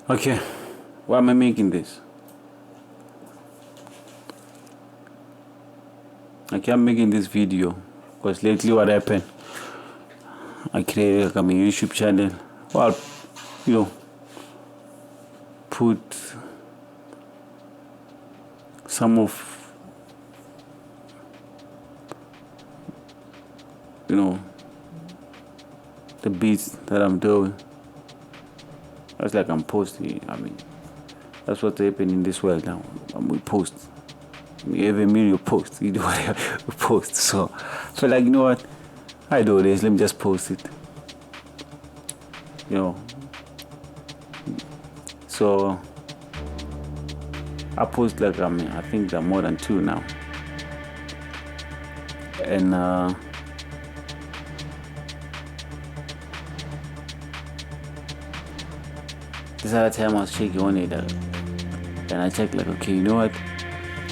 Okay, why am I making this? Okay, I'm making this video because lately what happened, I created like a YouTube channel. Well, you know, put some of, the beats that I'm doing. That's like I'm posting. That's what's happening in this world now. We post. Every million post. You do whatever we post. So like, you know what? I do this. Let me just post it. So I post like I think there are more than 2 now. And this other time I was checking on it, and I checked like, okay, you know what?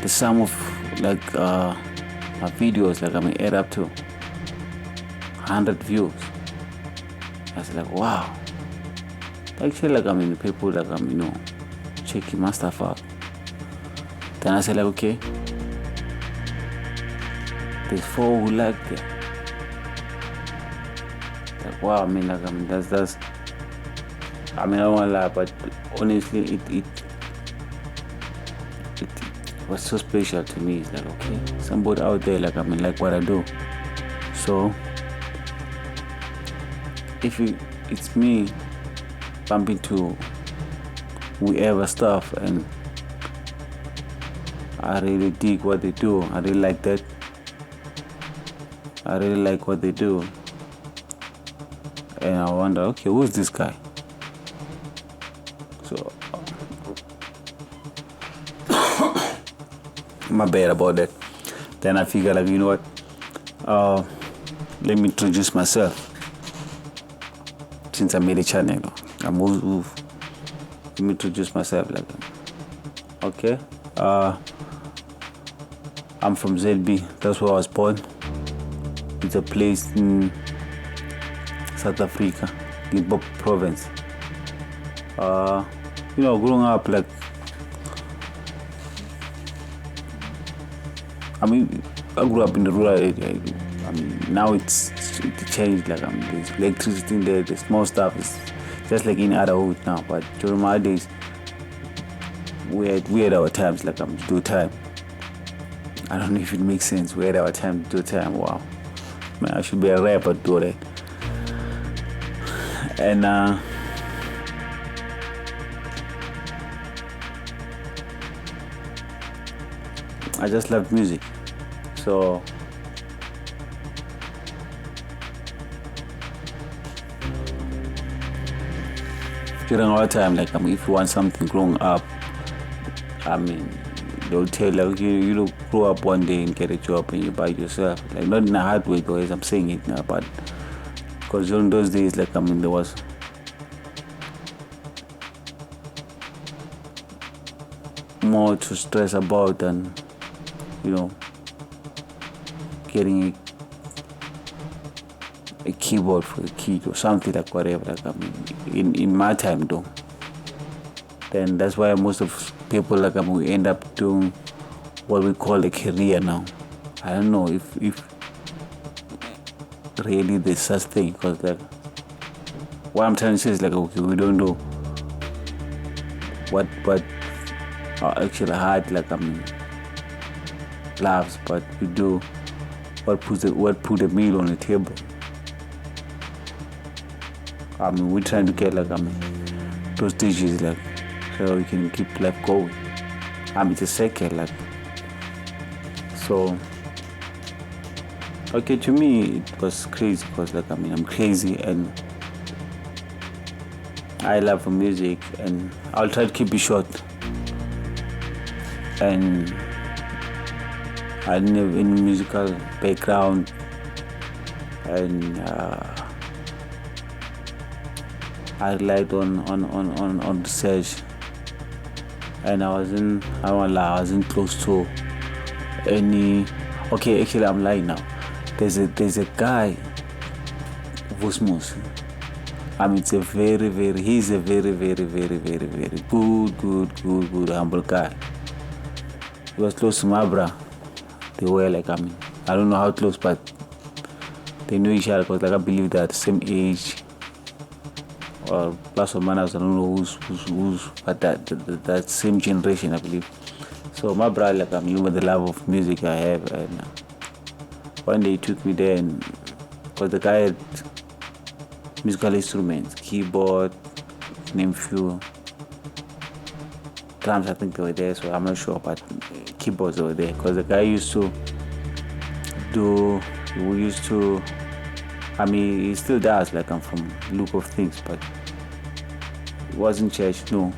The sum of like my videos like add up to 100 views. I was like, wow. Actually, like people like checking my stuff out. Then I said like, okay, there's 4 who like it. Like, wow, that's I don't wanna lie, but honestly it was so special to me. It's like, okay, somebody out there like like what I do. So if it's me bumping to whoever stuff and I really dig what they do, I really like that, I really like what they do, and I wonder, okay, who's this guy? So my bad about that. Then I figured like, you know what, let me introduce myself. Since I made a channel, let me introduce myself like, okay, I'm from ZB. That's where I was born. It's a place in South Africa, Limpopo province. Growing up, like, I grew up in the rural area. Now it's changed. Like, there's electricity in there. The small stuff is just like in adulthood now. But during my days, we had our times. Like, do time. I don't know if it makes sense. We had our time, do time. Wow, man, I should be a rapper, do that. And I just love music. So during our time, like, if you want something growing up, they'll tell like, you don't grow up one day and get a job and you buy it yourself. Like, not in a hard way though, as I'm saying it now, but because during those days, like, there was more to stress about than getting a keyboard for a kid or something like whatever. Like, in my time though, then that's why most of people like we end up doing what we call a career now. I don't know if really there's such thing, because like what I'm trying to say is like, okay, we don't know what actually hard like loves, but we do what put the meal on the table. We're trying to get like those dishes, like, so we can keep life going. It's a cycle, like. So okay, to me it was crazy because like I'm crazy and I love music, and I'll try to keep it short. And I didn't have any musical background, and I relied on research, and I wasn't close to any. Okay, actually I'm lying now. There's a guy, Vosmos. he's a very, very good, humble guy. He was close to my brother. They were like, I don't know how close, but they knew each other because, like, I believe they're the same age or plus or minus. I don't know who's, but that same generation, I believe. So my brother, like, with the love of music I have, and one day he took me there, and because the guy had musical instruments, keyboard, name few, drums I think they were there, so I'm not sure, but keyboards over there, because the guy used to he still does, like, I'm from look of things, but it wasn't church, no.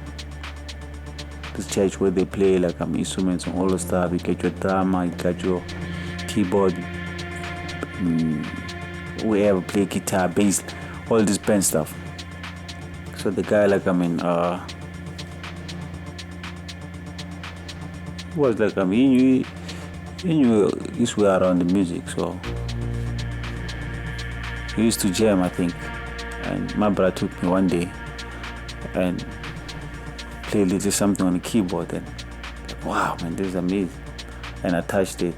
This church where they play, like, instruments and all the stuff. You get your drama, you got your keyboard, whoever play guitar, bass, all this band stuff. So the guy, like, was like, he knew his way around the music, so he used to jam, I think. And my brother took me one day and played little something on the keyboard, and like, wow, man, this is amazing. And I touched it,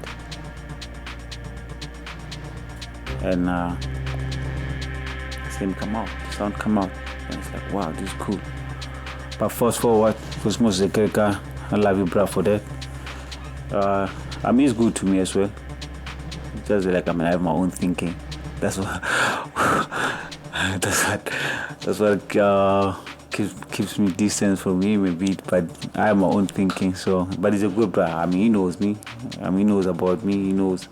and the sound come out, and it's like, wow, this is cool. But fast forward, Cosmos Zekeka, I love you, bro, for that. It's good to me as well. Just like, I have my own thinking. That's what that's what keeps me distance from him a bit. But I have my own thinking. So, but he's a good brother. He knows me. He knows about me. He knows,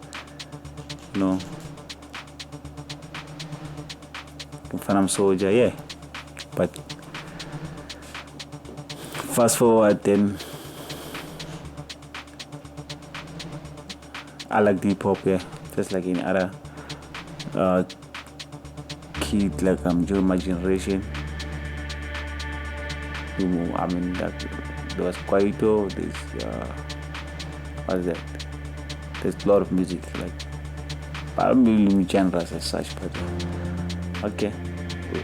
I'm soldier, yeah. But fast forward, then I like hip hop, yeah, just like any other kid, like, during my generation. Like, there was Kwaito, what is that? There's a lot of music, like, I don't really genres as such, but okay,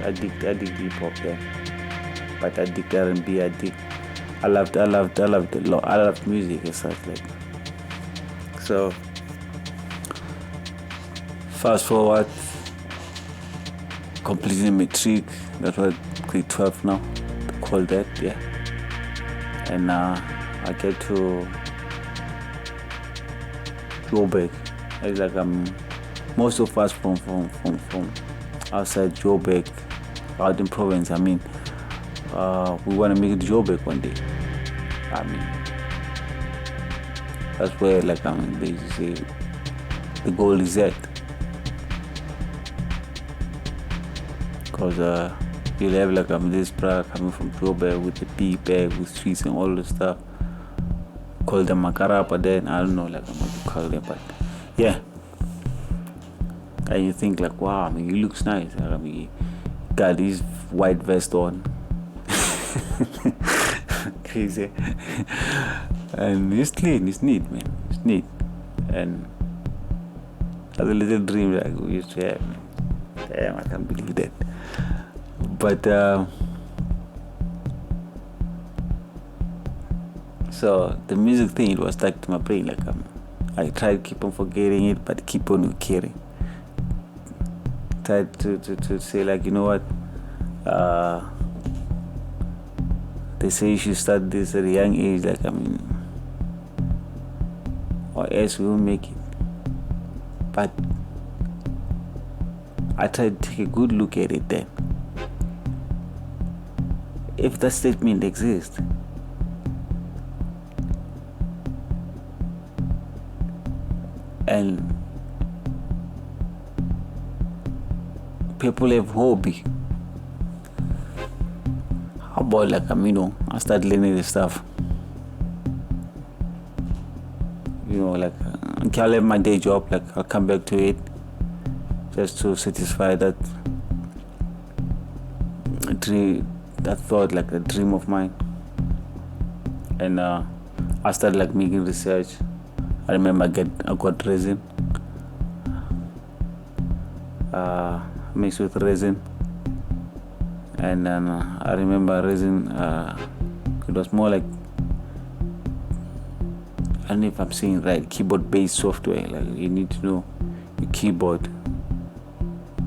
I dig hip hop, yeah. But I dig R&B, I loved music as such, like. So fast forward, completing matric, that was grade 12 now, call that, yeah. And I get to Joburg. It's like, most of us from outside Joburg, out in province, we want to make it to Joburg one day. That's where, like, they say the goal is at. Because you'll have, like, this brother coming from Joburg with the big bag, with streets and all the stuff. Call them Makarapa then, I don't know, like, what to call them, but yeah. And you think, like, wow, he looks nice. He got his white vest on. Crazy. And it's clean, it's neat, man. It's neat. And that's a little dream that we used to have, man. Damn, I can't believe that. But so the music thing, it was stuck to my brain. Like, I tried to keep on forgetting it, but keep on caring. Tried to say, like, you know what? They say you should start this at a young age, like, or else we won't make it. But I tried to take a good look at it then. If that statement exists, and people have hobby, how about, like, I start learning this stuff. Like, I'll have my day job, like, I'll come back to it just to satisfy that dream, that thought, like a dream of mine. And I started, like, making research. I remember I got resin, mixed with resin, And then I remember Resin, it was more like, I don't know if I'm saying right, keyboard based software. Like you need to know your keyboard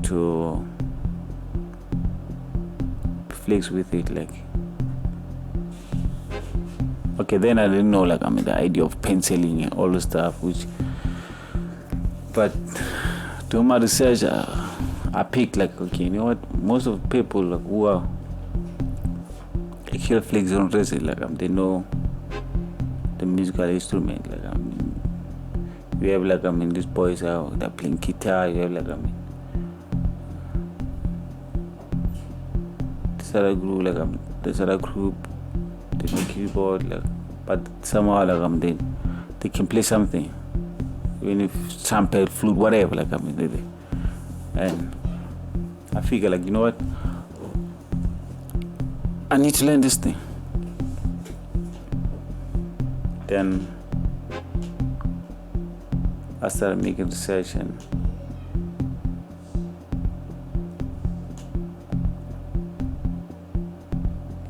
to flex with it. Like, okay, then I didn't know, like, the idea of penciling and all the stuff, but doing my research, I picked, like, okay, you know what, most of the people, like, who are actually flex on Resin, like, they know the musical instrument. Like, you have, like, these boys out that playing guitar. You have, like, this other group, they know keyboard, like, but somehow, like, they can play something, even if trumpet, flute, whatever, like, and I figure, like, you know what, I need to learn this thing. Then I started making research and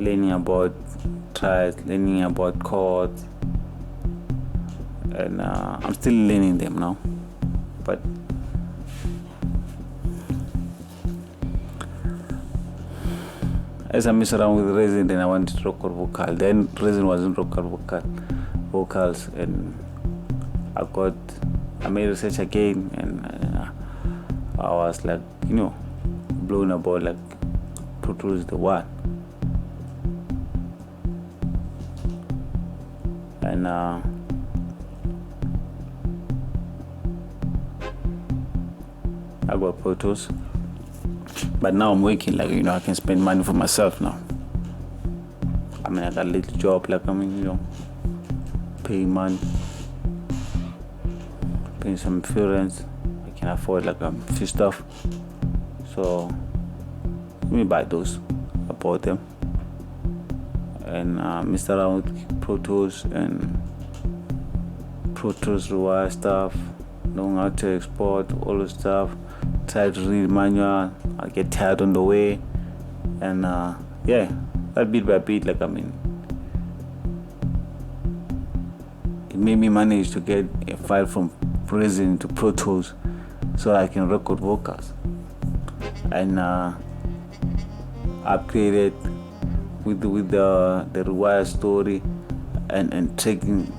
learning about trials, learning about chords, and I'm still learning them now. But as I mess around with Resin, then I wanted to record vocal. Then Resin wasn't record vocals, and I made research again, and I was like, blown about, like, Pro Tools is the one. And I got Pro Tools, but now I'm working, like, I can spend money for myself now. I got a little job, like, paying money, paying some insurance. I can afford, like, a few stuff. So let me buy those. I bought them and messed around with Pro Tools and Pro Tools Rewire stuff, knowing how to export all the stuff. Try to read manual. I get tired on the way, and that bit by bit, like, it made me manage to get a file from Resin to Pro Tools so I can record vocals. And upgraded with the Rewire story and tracking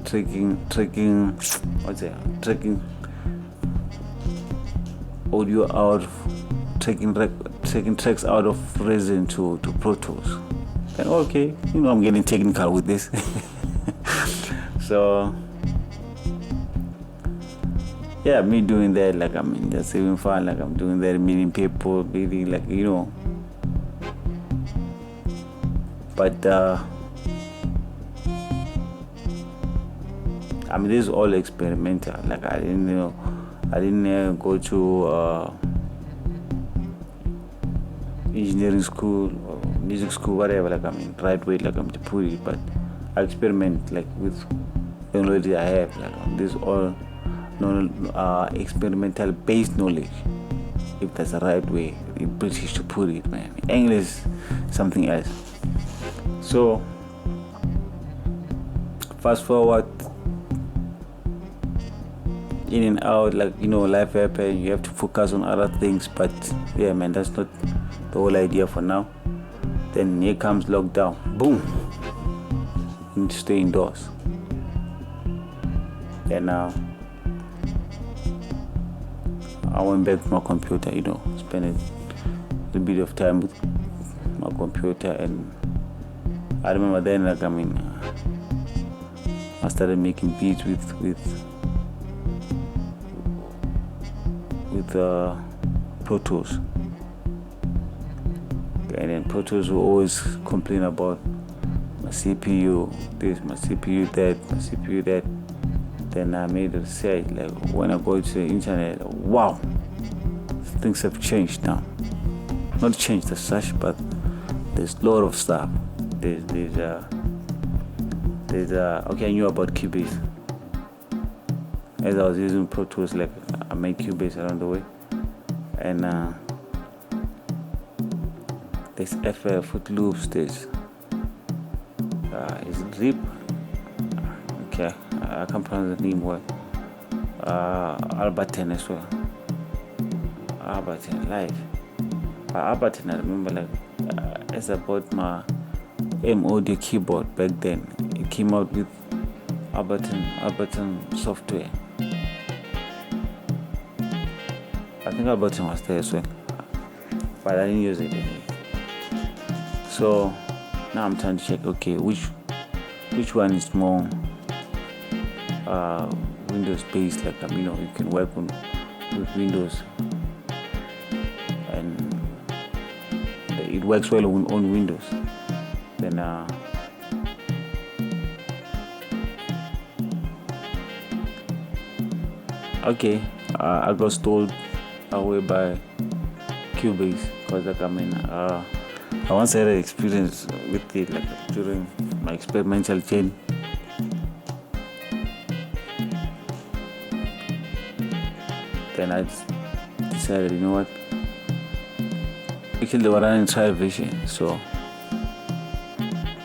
audio out, taking tracks out of Resin to Pro Tools. Then okay, I'm getting technical with this. So yeah, me doing that, like, just having fun, like, I'm doing that, meeting people, meeting, like, but this is all experimental. Like, I didn't go to engineering school or music school, whatever, like, right way, like, to put it, but I experiment, like, with the knowledge I have, like, this all experimental based knowledge, if that's the right way in British to put it, man. English, something else. So fast forward, in and out, like, life happens, you have to focus on other things, but yeah, man, that's not the whole idea for now. Then here comes lockdown, boom, you need to stay indoors. And now I went back to my computer, spent a little bit of time with my computer, and I remember then, like, I started making beats with Pro Tools. And then Pro Tools will always complain about my CPU this, my CPU that, my CPU that. Then I made a research, like, when I go to the internet, wow, things have changed now. Not changed as such, but there's a lot of stuff. Okay, I knew about Cubase. As I was using Pro Tools, like, I made Cubase along the way, and there's FL Fruit Loops, there's is it Rip? Okay, I can't pronounce the name well. Alberton as well. Alberton live. Alberton, I remember like it's about my M audio keyboard back then. It came out with Alberton software. I think Alberton was there as well, but I didn't use it anyway. So now I'm trying to check. Okay, which one is more Windows based? Like you can work with Windows, and it works well on Windows. Then okay, I got stole away by Cubase because I once had an experience with it during my experimental chain. Then I decided, you know what? Actually, they were running trial version, so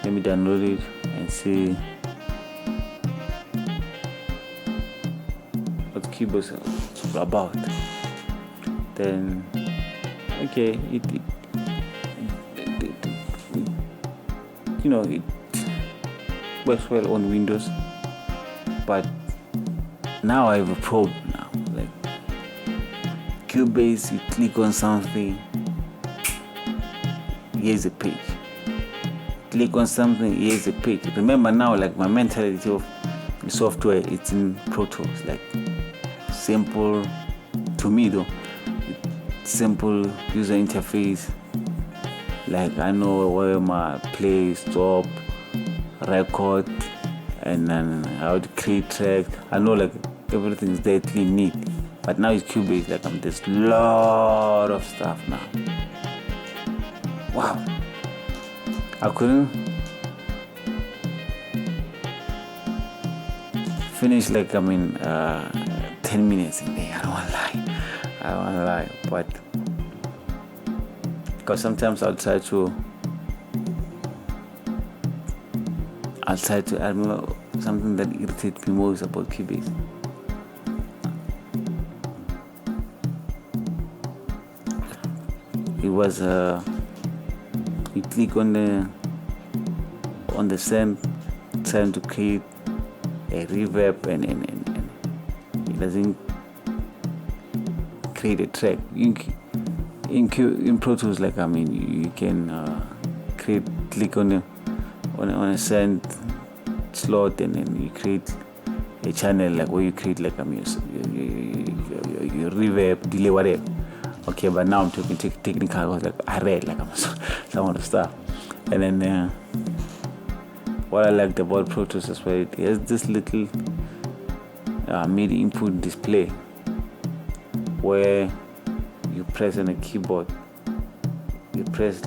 let me download it and see what Cubase is about. Then, okay, it works well on Windows, but now I have a problem now. Like Cubase, you click on something, here's a page. Click on something, here's a page. Remember now, like my mentality of the software, it's in Pro Tools, like simple to me though. Simple user interface. Like I know where my play, stop, record, and then how to create track. I know like everything is there clean, neat. But now it's Cubase, like there's a lot of stuff now. Wow. I couldn't finish 10 minutes in there. I don't want to lie. But because sometimes I'll try to I remember something that irritates me most about Cubase. It was you click on the send, trying to create a reverb and it doesn't create a track. In Pro Tools, you can click on a send slot and then you create a channel where you create your reverb, delay, whatever. Okay, but now I'm talking technical. I was I read some of the stuff, and then what I liked about Pro Tools is where it has this little MIDI input display where you press on a keyboard. You press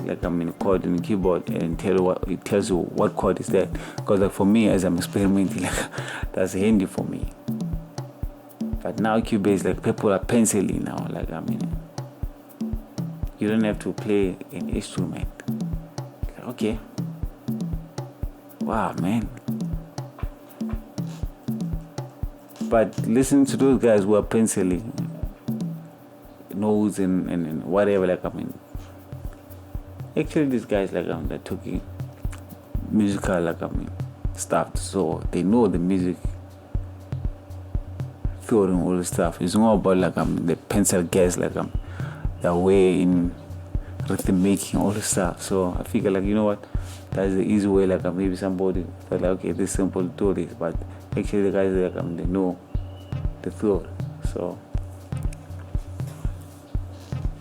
chord in the keyboard and it tells you what chord is that. Because for me, as I'm experimenting, that's handy for me. But now Cubase, people are penciling now. You don't have to play an instrument. Okay. Wow, man. But listen to those guys who are penciling notes and whatever. Actually, these guys they're talking musical stuff, so they know the music theory and all the stuff. It's more about the pencil gas, the way in rhythm making, all the stuff. So I figure you know what, that's the easy way. Maybe somebody thought okay, this simple do this, but actually the guys they know the theory. So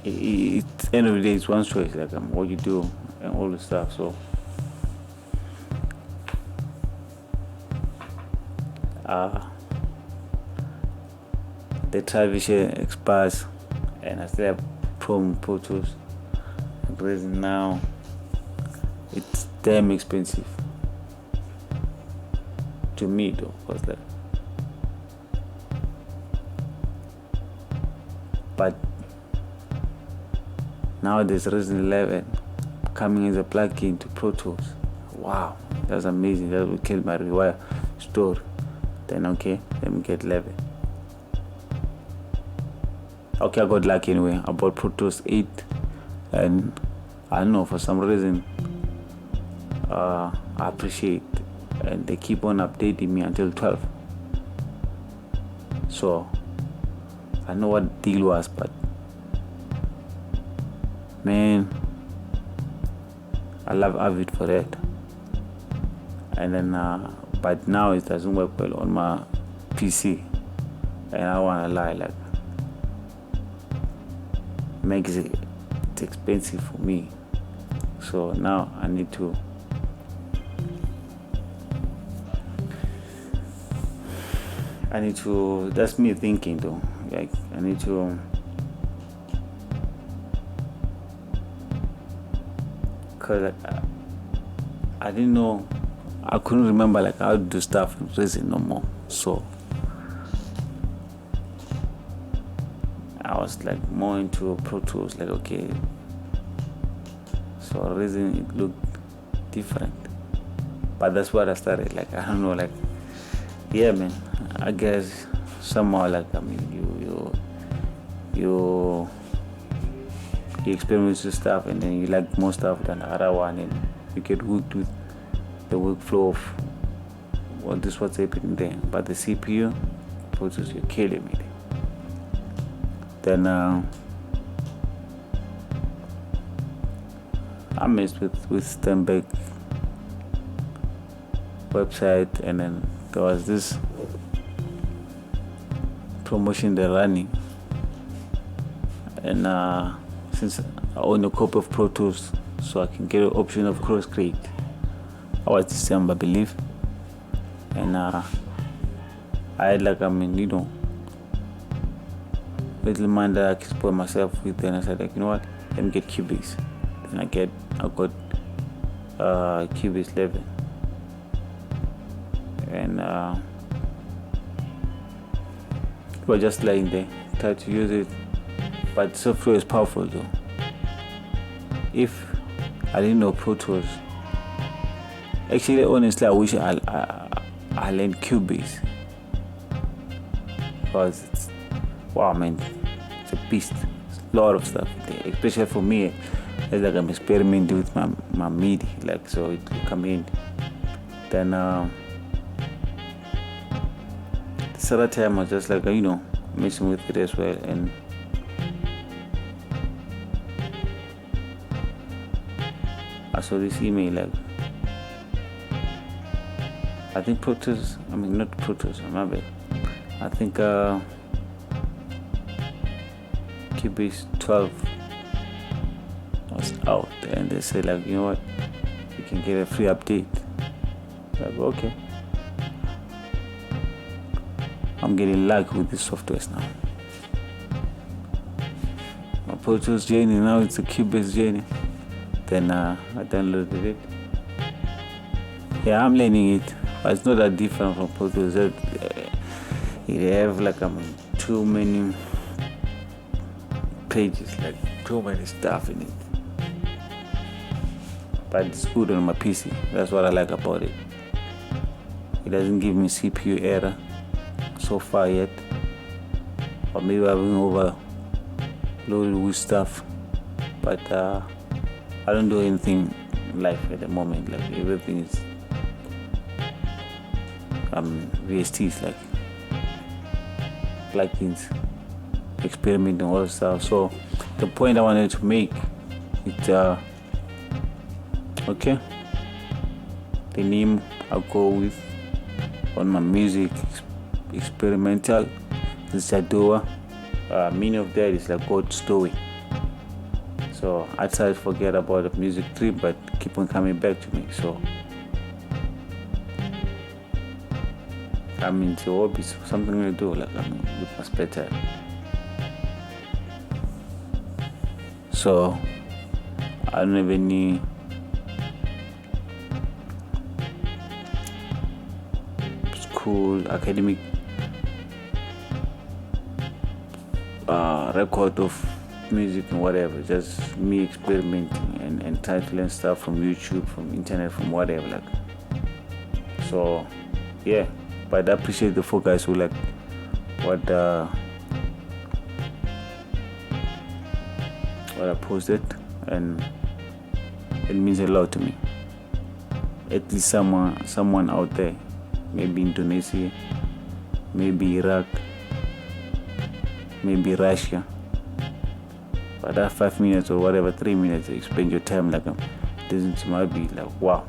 it end of the day, it's one choice, what you do and all the stuff. So the television expires and I still have Pro Tools. Because now it's damn expensive to me though, but now there's Resident 11 coming as a plugin to Pro Tools. Wow, that's amazing. That will kill my Rewire story. Then okay, let me get 11. Okay, I got lucky anyway. I bought Pro Tools 8, and I don't know, for some reason I appreciate, and they keep on updating me until 12. So I know what the deal was, but man, I love Avid for that. And then but now it doesn't work well on my PC, and I wanna lie, like, makes it's expensive for me. So now I need to that's me thinking though, like I need to cause I didn't know, I couldn't remember like how to do stuff in Resin no more. So I was like more into Pro Tools, like okay. So Resin, it looked different, but that's what I started. Like I don't know, like yeah, man. I guess somehow, like I mean, you experiment with stuff, and then you like more stuff than the other one, and you get hooked with the workflow of what's happening there. But the CPU, Pro Tools, you're killing me. Then I messed with Sternberg website, and then there was this promotion they're running, and since I own a copy of Pro Tools, so I can get an option of Crosscreate. I was December, I believe, and I had like little mind that I can spoil myself with. Then I said, like, you know what, let me get Cubase. Then I got Cubase 11, and it was just lying there. Tried to use it, but software is powerful though. If I didn't know Pro Tools, actually, honestly, I wish I learned Cubase, because it's, wow, man, it's a beast. It's a lot of stuff there, especially for me. It's like I'm experimenting with my MIDI, like, so it will come in. Then this other time I was just like, messing with it as well, and I saw this email, like, I think Pro Tools, not Pro Tools, my bad. I think Cubase 12 was out, and they said, like, you know what, you can get a free update. Like, okay, I'm getting lucky with these softwares now. My Pro Tools journey, now it's a Cubase journey. Then I downloaded it. Yeah, I'm learning it, but it's not that different from Pro Tools. It have like too many pages, like too many stuff in it. But it's good on my PC. That's what I like about it. It doesn't give me CPU error so far yet, or maybe I've been overloaded with stuff. But I don't do anything live at the moment. Like everything is VSTs, like plugins, experimenting, all stuff. So the point I wanted to make is okay, the name I'll go with on my music, experimental, is Jadoa. Meaning of that is like God story. So I try to forget about the music trip, but keep on coming back to me. So I'm into hobbies, something to do, like with my spare time. So I don't have any school academic record of music and whatever. Just me experimenting and trying to learn stuff from YouTube, from internet, from whatever. Like, so yeah. But I appreciate the 4 guys who like what I posted, and it means a lot to me. At least someone out there, maybe Indonesia, maybe Iraq, maybe Russia. But that 5 minutes or whatever, 3 minutes, you spend your time like listening to my beat, like wow,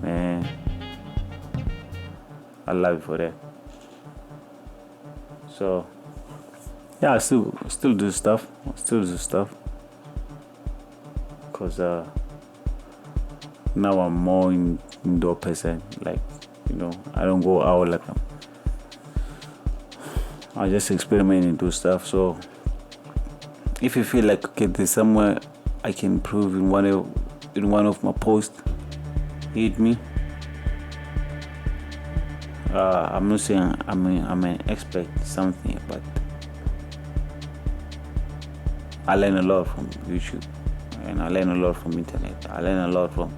man, I love you for that. So yeah, I still do stuff, cause now I'm more indoor person. Like, I don't go out like I just experiment and do stuff. So if you feel like, okay, there's somewhere I can improve in one of my posts, hit me. I'm not saying I'm an expert something, but I learn a lot from YouTube, and I learn a lot from internet. I learn a lot from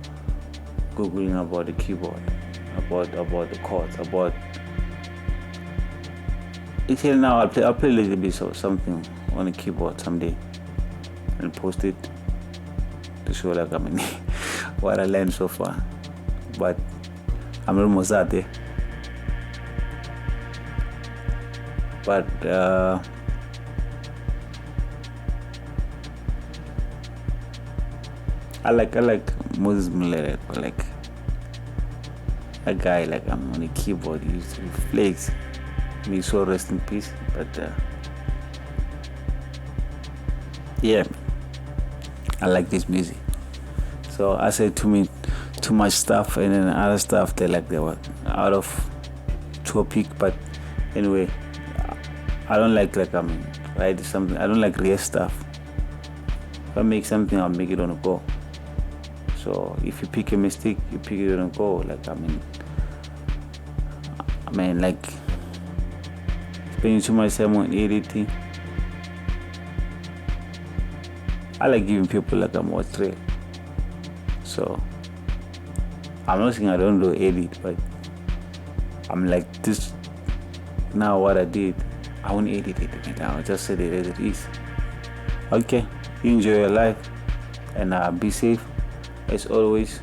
Googling about the keyboard, about the chords, about. Until now, I'll play a little bit of something on the keyboard someday and post it to show like what I learned so far. But I'm almost out there. But I like Moses Malere, like a guy like I'm on the keyboard. He used to be Flakes. May so rest in peace. But yeah, I like this music. So I said too much stuff, and then other stuff they were out of topic. But anyway, I don't like write something. I don't like real stuff. If I make something, I'll make it on a go. So if you pick a mistake, you pick it on a go. Like spending too much time on editing. I like giving people what's real. So I'm not saying I don't do edit, but I'm like this now. What I did, I won't edit it. I'll just say it as it is. Okay, you enjoy your life and be safe as always.